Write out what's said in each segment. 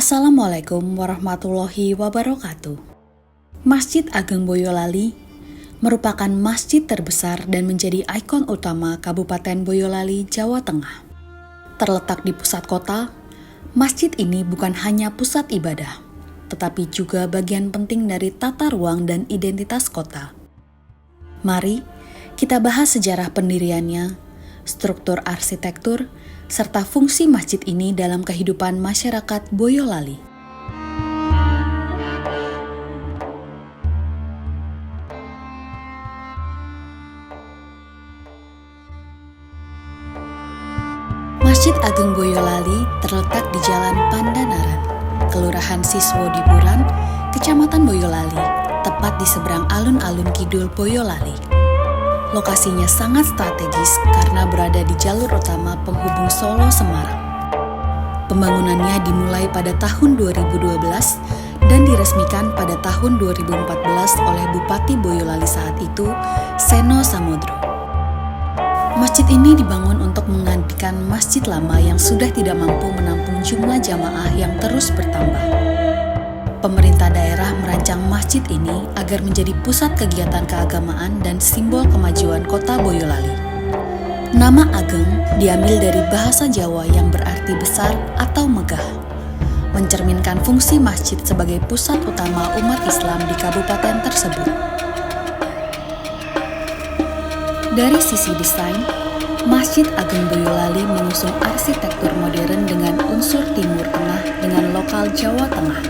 Assalamualaikum warahmatullahi wabarakatuh. Masjid Ageng Boyolali merupakan masjid terbesar dan menjadi ikon utama Kabupaten Boyolali, Jawa Tengah. Terletak di pusat kota, masjid ini bukan hanya pusat ibadah, tetapi juga bagian penting dari tata ruang dan identitas kota. Mari kita bahas sejarah pendiriannya, struktur arsitektur, serta fungsi masjid ini dalam kehidupan masyarakat Boyolali. Masjid Ageng Boyolali terletak di Jalan Pandanaran, Kelurahan Siswodipuran, Kecamatan Boyolali, tepat di seberang alun-alun Kidul Boyolali. Lokasinya sangat strategis karena berada di jalur utama penghubung Solo Semarang. Pembangunannya dimulai pada tahun 2012 dan diresmikan pada tahun 2014 oleh Bupati Boyolali saat itu, Seno Samodro. Masjid ini dibangun untuk menggantikan masjid lama yang sudah tidak mampu menampung jumlah jamaah yang terus bertambah. Pemerintah daerah merancang masjid ini agar menjadi pusat kegiatan keagamaan dan simbol kemajuan kota Boyolali. Nama Ageng diambil dari bahasa Jawa yang berarti besar atau megah, mencerminkan fungsi masjid sebagai pusat utama umat Islam di kabupaten tersebut. Dari sisi desain, Masjid Ageng Boyolali mengusung arsitektur modern dengan unsur Timur Tengah dengan lokal Jawa Tengah.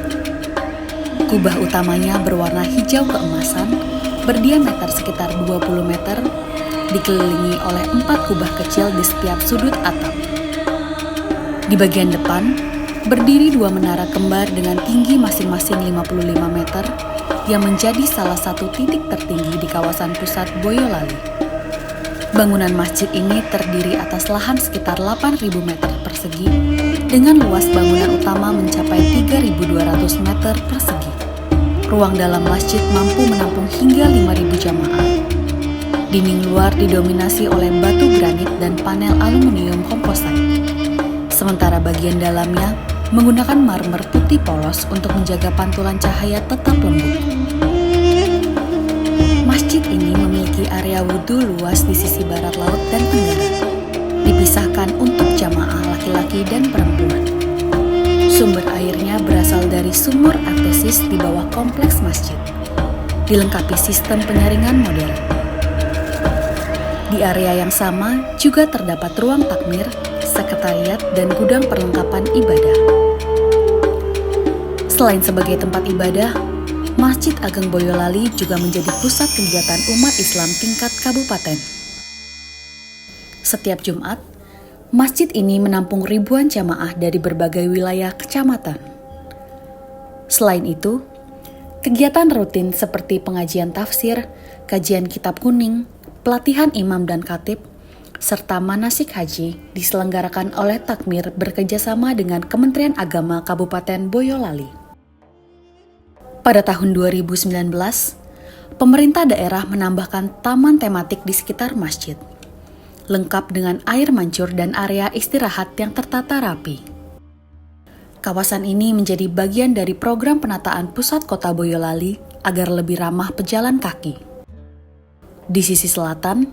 Kubah utamanya berwarna hijau keemasan, berdiameter sekitar 20 meter, dikelilingi oleh 4 kubah kecil di setiap sudut atap. Di bagian depan, berdiri 2 menara kembar dengan tinggi masing-masing 55 meter yang menjadi salah satu titik tertinggi di kawasan pusat Boyolali. Bangunan masjid ini terdiri atas lahan sekitar 8.000 meter persegi dengan luas bangunan utama mencapai 3.200 meter persegi. Ruang dalam masjid mampu menampung hingga 5.000 jamaah. Dinding luar didominasi oleh batu granit dan panel aluminium komposite. Sementara bagian dalamnya menggunakan marmer putih polos untuk menjaga pantulan cahaya tetap lembut. Masjid ini memiliki area wudhu luas di sisi barat laut dan tenggara, dipisahkan untuk jamaah laki-laki dan perempuan. Sumber airnya berasal dari sumur artesis di bawah kompleks masjid, dilengkapi sistem penyaringan modern. Di area yang sama juga terdapat ruang takmir, sekretariat, dan gudang perlengkapan ibadah. Selain sebagai tempat ibadah, Masjid Ageng Boyolali juga menjadi pusat kegiatan umat Islam tingkat kabupaten. Setiap Jumat, masjid ini menampung ribuan jamaah dari berbagai wilayah kecamatan. Selain itu, kegiatan rutin seperti pengajian tafsir, kajian kitab kuning, pelatihan imam dan khatib, serta manasik haji diselenggarakan oleh Takmir bekerjasama dengan Kementerian Agama Kabupaten Boyolali. Pada tahun 2019, pemerintah daerah menambahkan taman tematik di sekitar masjid, lengkap dengan air mancur dan area istirahat yang tertata rapi. Kawasan ini menjadi bagian dari program penataan pusat kota Boyolali agar lebih ramah pejalan kaki. Di sisi selatan,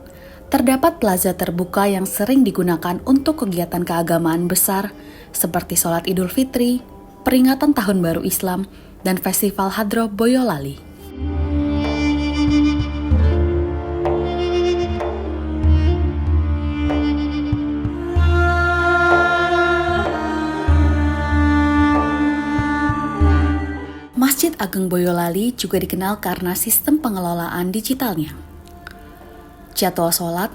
terdapat plaza terbuka yang sering digunakan untuk kegiatan keagamaan besar seperti sholat Idul Fitri, peringatan Tahun Baru Islam, dan Festival Hadroh Boyolali. Masjid Ageng Boyolali juga dikenal karena sistem pengelolaan digitalnya. Jadwal sholat,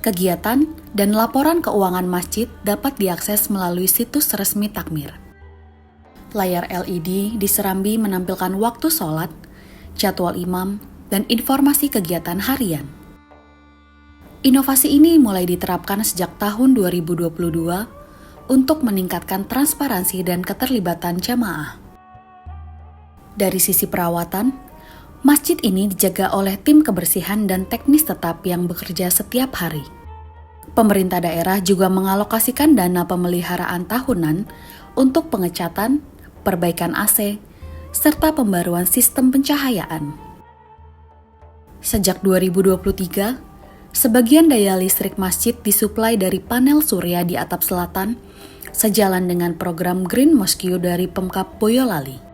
kegiatan, dan laporan keuangan masjid dapat diakses melalui situs resmi Takmir. Layar LED di serambi menampilkan waktu sholat, jadwal imam, dan informasi kegiatan harian. Inovasi ini mulai diterapkan sejak tahun 2022 untuk meningkatkan transparansi dan keterlibatan jamaah. Dari sisi perawatan, masjid ini dijaga oleh tim kebersihan dan teknis tetap yang bekerja setiap hari. Pemerintah daerah juga mengalokasikan dana pemeliharaan tahunan untuk pengecatan, perbaikan AC, serta pembaruan sistem pencahayaan. Sejak 2023, sebagian daya listrik masjid disuplai dari panel surya di atap selatan, sejalan dengan program Green Mosque dari Pemkab Boyolali.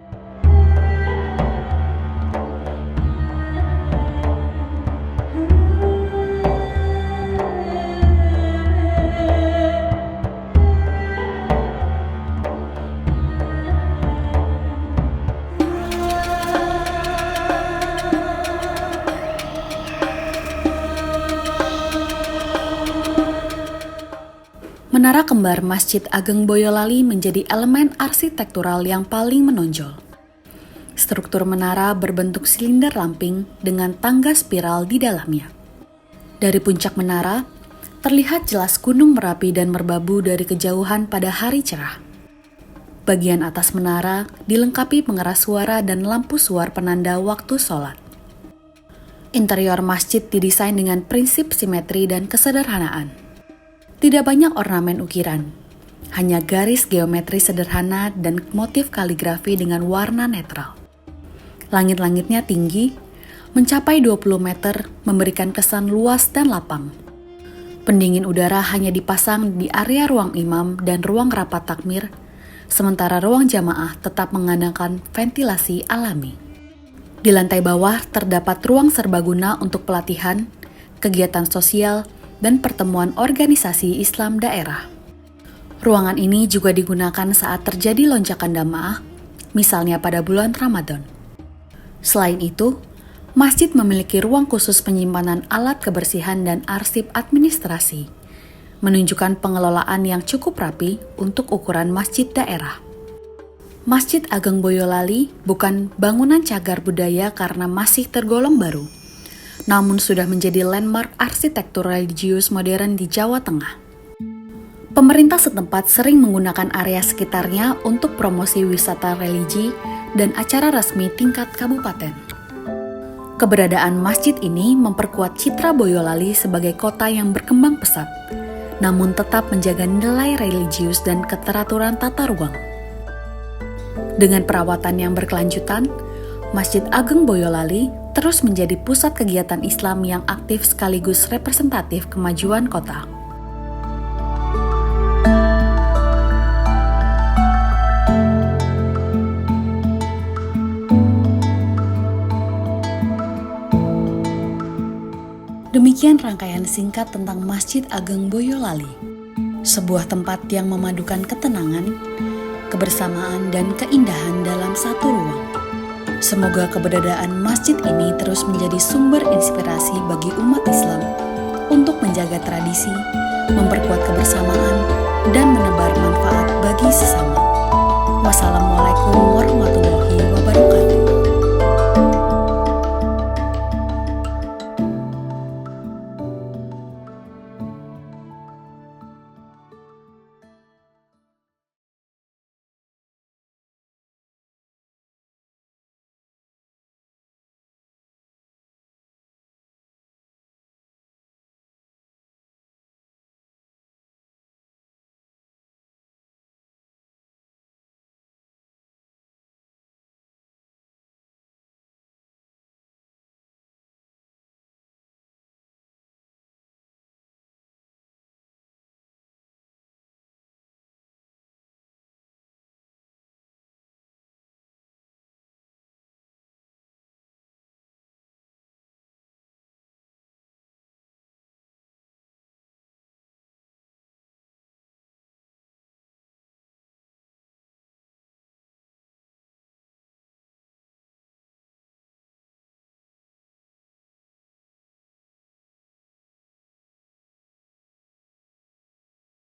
Menara kembar Masjid Ageng Boyolali menjadi elemen arsitektural yang paling menonjol. Struktur menara berbentuk silinder lamping dengan tangga spiral di dalamnya. Dari puncak menara, terlihat jelas Gunung Merapi dan Merbabu dari kejauhan pada hari cerah. Bagian atas menara dilengkapi pengeras suara dan lampu suar penanda waktu sholat. Interior masjid didesain dengan prinsip simetri dan kesederhanaan. Tidak banyak ornamen ukiran, hanya garis geometri sederhana dan motif kaligrafi dengan warna netral. Langit-langitnya tinggi, mencapai 20 meter, memberikan kesan luas dan lapang. Pendingin udara hanya dipasang di area ruang imam dan ruang rapat takmir, sementara ruang jamaah tetap mengandalkan ventilasi alami. Di lantai bawah terdapat ruang serbaguna untuk pelatihan, kegiatan sosial, dan pertemuan organisasi Islam daerah. Ruangan ini juga digunakan saat terjadi lonjakan jamaah, misalnya pada bulan Ramadan. Selain itu, masjid memiliki ruang khusus penyimpanan alat kebersihan dan arsip administrasi, menunjukkan pengelolaan yang cukup rapi untuk ukuran masjid daerah. Masjid Ageng Boyolali bukan bangunan cagar budaya karena masih tergolong baru, namun sudah menjadi landmark arsitektur religius modern di Jawa Tengah. Pemerintah setempat sering menggunakan area sekitarnya untuk promosi wisata religi dan acara resmi tingkat kabupaten. Keberadaan masjid ini memperkuat citra Boyolali sebagai kota yang berkembang pesat, namun tetap menjaga nilai religius dan keteraturan tata ruang. Dengan perawatan yang berkelanjutan, Masjid Ageng Boyolali terus menjadi pusat kegiatan Islam yang aktif sekaligus representatif kemajuan kota. Demikian rangkaian singkat tentang Masjid Ageng Boyolali, sebuah tempat yang memadukan ketenangan, kebersamaan, dan keindahan dalam satu ruang. Semoga keberadaan masjid ini terus menjadi sumber inspirasi bagi umat Islam untuk menjaga tradisi, memperkuat kebersamaan, dan menebar